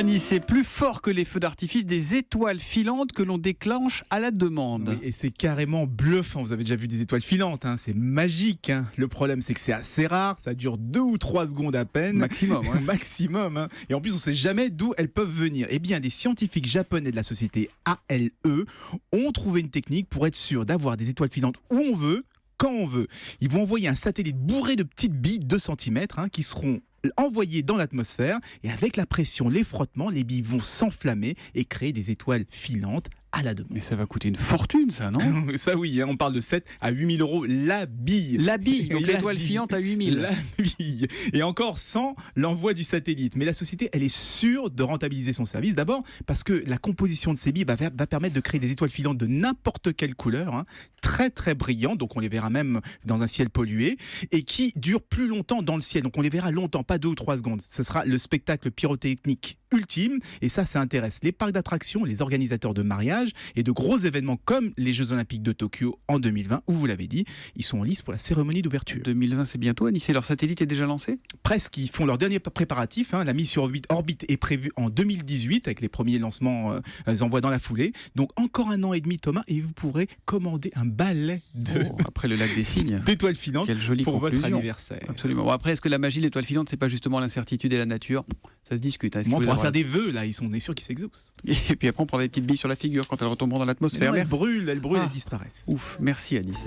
Anis, c'est plus fort que les feux d'artifice, des étoiles filantes que l'on déclenche à la demande. Oui, et c'est carrément bluffant. Vous avez déjà vu des étoiles filantes, hein. C'est magique, hein. Le problème, c'est que c'est assez rare. Ça dure 2 ou 3 secondes à peine. Maximum, ouais. Maximum, hein. Et en plus, on ne sait jamais d'où elles peuvent venir. Eh bien, des scientifiques japonais de la société ALE ont trouvé une technique pour être sûr d'avoir des étoiles filantes où on veut, quand on veut. Ils vont envoyer un satellite bourré de petites billes 2 cm qui seront envoyées dans l'atmosphère, et avec la pression, les frottements, les billes vont s'enflammer et créer des étoiles filantes à la demande. Mais ça va coûter une fortune, ça, non? Ça oui, hein, on parle de 7 à 8 000 € la bille. La bille, donc La l'étoile bille. filante à 8 000. La bille. Et encore sans l'envoi du satellite. Mais la société, elle est sûre de rentabiliser son service. D'abord parce que la composition de ces billes va permettre de créer des étoiles filantes de n'importe quelle couleur, hein, très très brillantes, donc on les verra même dans un ciel pollué, et qui durent plus longtemps dans le ciel. Donc on les verra longtemps, pas 2 ou 3 secondes. Ce sera le spectacle pyrotechnique ultime, et ça intéresse les parcs d'attractions, les organisateurs de mariages et de gros événements comme les Jeux Olympiques de Tokyo en 2020, où vous l'avez dit, ils sont en lice pour la cérémonie d'ouverture. 2020, c'est bientôt, Anis, et leur satellite est déjà lancé? Presque, ils font leur dernier préparatif, hein. La mise sur orbite est prévue en 2018 avec les premiers lancements, les envois dans la foulée. Donc encore 1 an et demi, Thomas, et vous pourrez commander un balai Après le lac des Cygnes. d'étoiles filantes Quelle jolie pour conclusion. votre anniversaire. Absolument. Bon, après, est-ce que la magie de l'étoile filante, c'est pas justement l'incertitude et la nature? Ça se discute. Hein. Est-ce qu'il Moi, on faut pourra avoir- faire des vœux, là, on est sûr qu'ils s'exaucent. Et puis après, on prend des petites billes sur la figure quand elles retomberont dans l'atmosphère. Non, elles Merci. brûlent, Ah. elles disparaissent. Ouf, merci Anis.